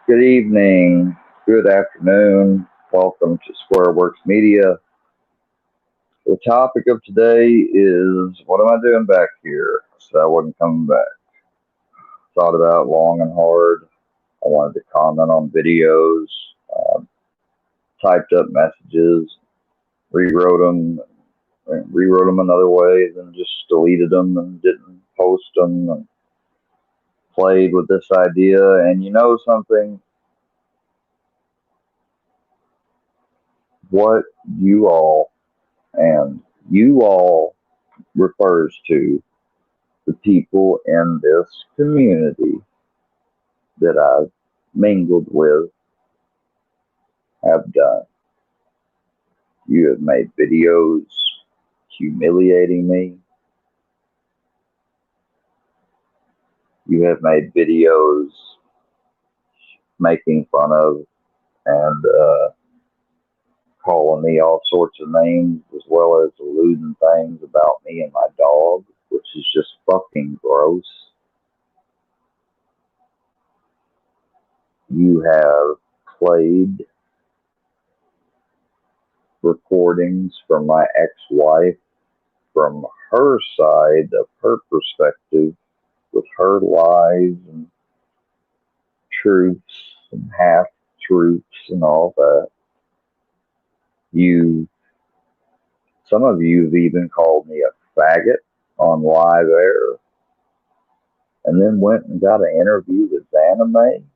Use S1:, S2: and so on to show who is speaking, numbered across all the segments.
S1: Good evening, good afternoon. Welcome to SquareWorks Media. The topic of today is what am I doing back here? So I wasn't coming back. Thought about it long and hard. I wanted to comment on videos, um, typed up messages, rewrote them, rewrote them another way, then just deleted them and didn't post them. And played with this idea. And you know something? What you all and you all refers to the people in this community that I've mingled with have done. You have made videos humiliating me. You have made videos making fun of and calling me all sorts of names, as well as alluding things about me and my dog, which is just fucking gross. You have played recordings from my ex-wife from her side of her perspective with her lies and truths and half truths and all that. You, some of you have even called me a faggot on live air and then went and got an interview with Anime.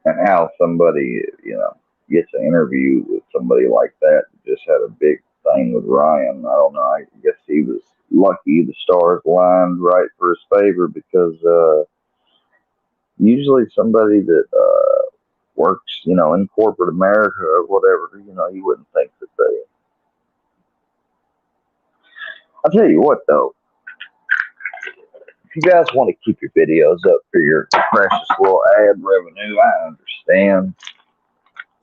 S1: And how somebody, gets an interview with somebody like that just had a big thing with Ryan. I don't know. I guess he was lucky the stars aligned right for his favor because usually somebody that works, in corporate America or whatever, you wouldn't think that they. I'll tell you what, though, if you guys want to keep your videos up for your precious little ad revenue, I understand.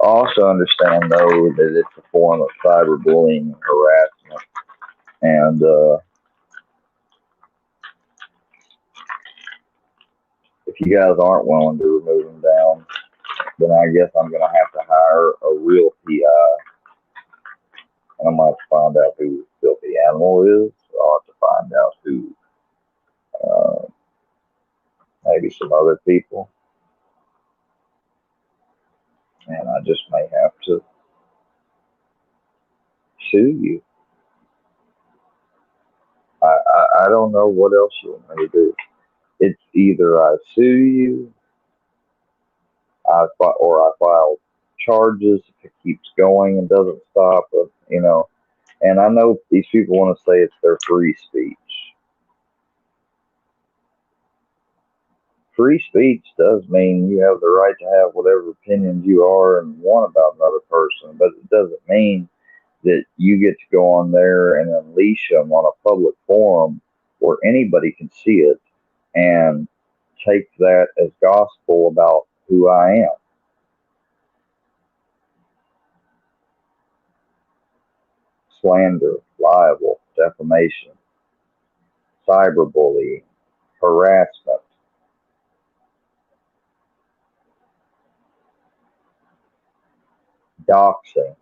S1: I also understand, though, that it's a form of cyberbullying and harassment. And if you guys aren't willing to remove them down, then I guess I'm going to have to hire a real PI. And I'm going to have to find out who Filthy Animal is. I'll have to find out who, uh, maybe some other people. And I just may have to sue you. I don't know what else you want me to do. It's either I sue you, or I file charges if it keeps going and doesn't stop. And I know these people want to say it's their free speech. Free speech does mean you have the right to have whatever opinions you are and want about another person, but it doesn't mean that you get to go on there and unleash them on a public forum where anybody can see it and take that as gospel about who I am. Slander, libel, defamation, cyberbullying, harassment, doxing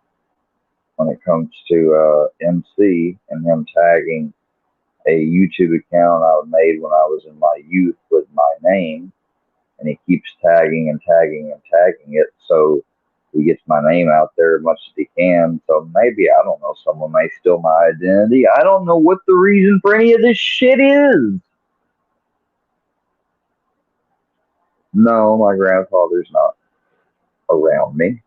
S1: when it comes to MC and him tagging a YouTube account I made when I was in my youth with my name, and he keeps tagging and tagging and tagging it, so he gets my name out there as much as he can. So maybe, I don't know, someone may steal my identity. I don't know what the reason for any of this shit is. No, my grandfather's not around me.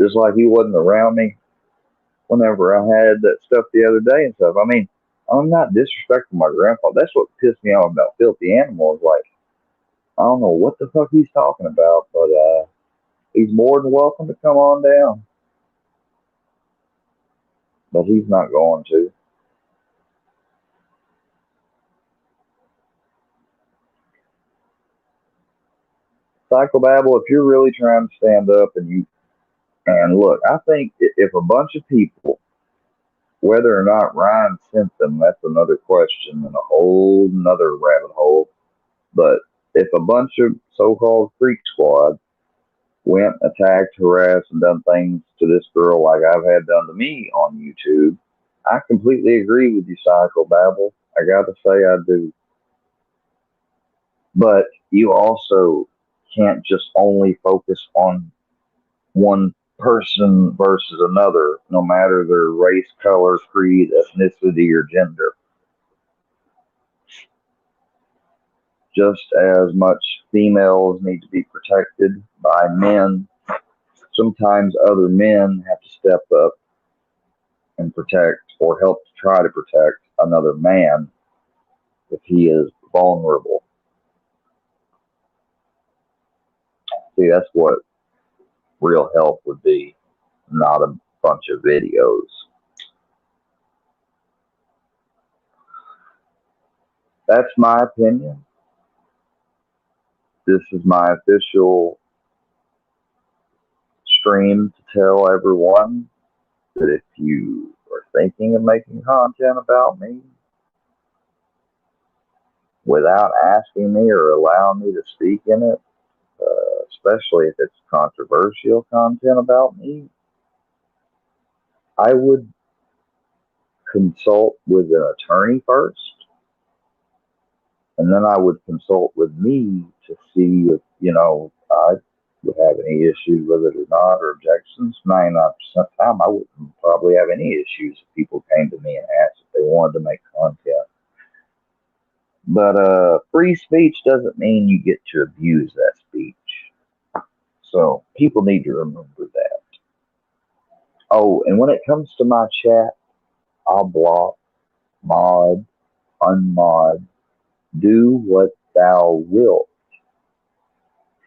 S1: Just like he wasn't around me whenever I had that stuff the other day and stuff. I mean, I'm not disrespecting my grandfather. That's what pissed me off about Filthy Animal. Is like, I don't know what the fuck he's talking about, but he's more than welcome to come on down. But he's not going to. Psychobabble, if you're really trying to stand up and you And look, I think if a bunch of people, whether or not Ryan sent them, that's another question and a whole another rabbit hole. But if a bunch of so-called freak squad went, attacked, harassed, and done things to this girl like I've had done to me on YouTube, I completely agree with you, Psycho Babble. I gotta say I do. But you also can't just only focus on one person versus another, no matter their race, color, creed, ethnicity, or gender. Just as much females need to be protected by men, sometimes other men have to step up and protect or help to try to protect another man if he is vulnerable. See, that's what real help would be, not a bunch of videos. That's my opinion. This is my official stream to tell everyone that if you are thinking of making content about me without asking me or allowing me to speak in it, especially if it's controversial content about me, I would consult with an attorney first, and then I would consult with me to see if, I would have any issues with it or not, or objections. 99% of the time, I wouldn't probably have any issues if people came to me and asked if they wanted to make content. But free speech doesn't mean you get to abuse that speech. So people need to remember that. Oh, and when it comes to my chat, I'll block, mod, unmod, do what thou wilt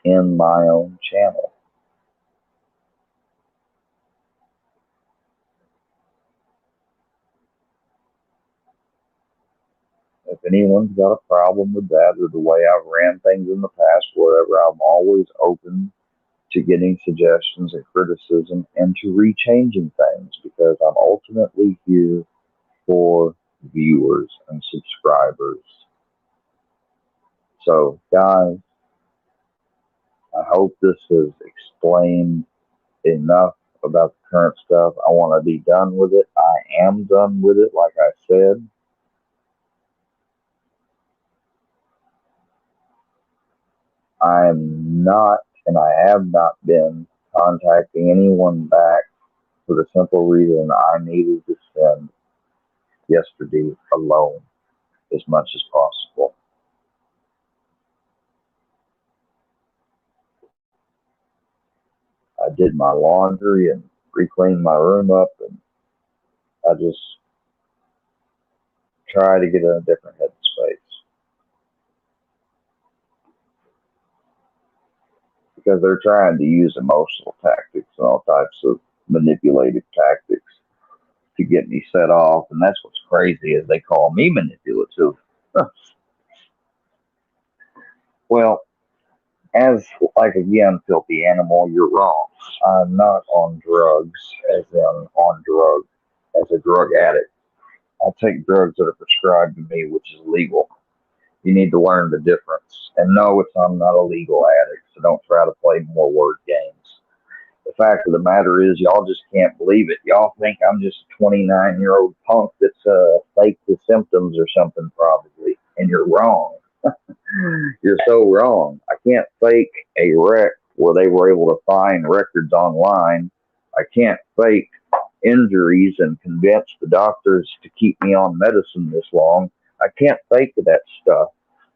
S1: in my own channel. If anyone's got a problem with that or the way I've ran things in the past, whatever, I'm always open to getting suggestions and criticism and to rechanging things because I'm ultimately here for viewers and subscribers. So, guys, I hope this has explained enough about the current stuff. I want to be done with it. I am done with it, like I said. I am not, and I have not been contacting anyone back for the simple reason I needed to spend yesterday alone as much as possible. I did my laundry and recleaned my room up, and I just try to get in a different headspace because they're trying to use emotional tactics and all types of manipulative tactics to get me set off. And that's what's crazy is they call me manipulative. Well, as like again, filthy animal, you're wrong. I'm not on drugs as in on drug as a drug addict. I take drugs that are prescribed to me, which is legal. You need to learn the difference. And no, I'm not a legal addict, so don't try to play more word games. The fact of the matter is, y'all just can't believe it. Y'all think I'm just a 29-year-old punk that's faked the symptoms or something, probably. And you're wrong. You're so wrong. I can't fake a wreck where they were able to find records online. I can't fake injuries and convince the doctors to keep me on medicine this long. I can't fake that stuff.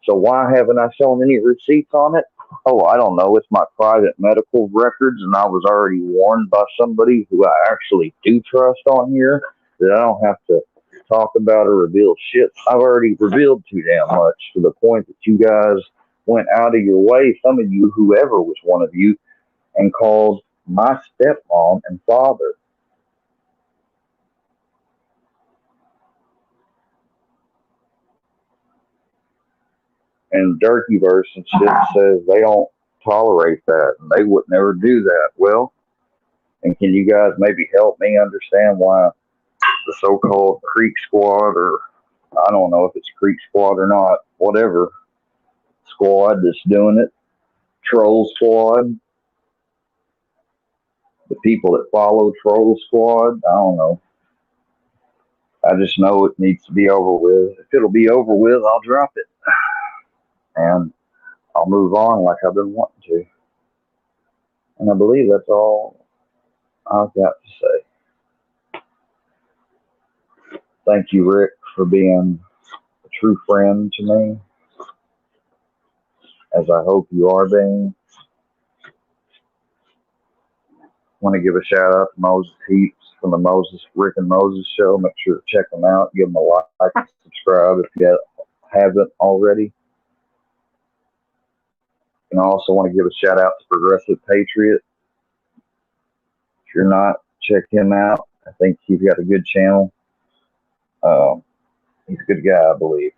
S1: So why haven't I shown any receipts on it? Oh, I don't know. It's my private medical records, and I was already warned by somebody who I actually do trust on here that I don't have to talk about or reveal shit. I've already revealed too damn much to the point that you guys went out of your way, some of you, whoever was one of you, and called my stepmom and father. And Dirtyverse and shit says they don't tolerate that and they would never do that. Well, And can you guys maybe help me understand why the so-called Creek Squad, or I don't know if it's Creek Squad or not, whatever squad that's doing it, Troll Squad, the people that follow Troll Squad, I don't know. I just know it needs to be over with. If it'll be over with, I'll drop it. And I'll move on like I've been wanting to. And I believe that's all I've got to say. Thank you, Rick, for being a true friend to me, as I hope you are being. Want to give a shout out to Moses Heaps from the Rick and Moses show. Make sure to check them out. Give them a like, subscribe if you haven't already. And I also want to give a shout out to Progressive Patriot. If you're not, check him out. I think he's got a good channel. He's a good guy, I believe.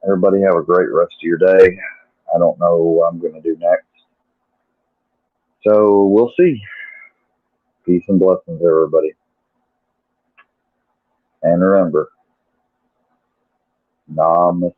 S1: Everybody have a great rest of your day. I don't know what I'm going to do next. So we'll see. Peace and blessings, everybody. And remember, namaste.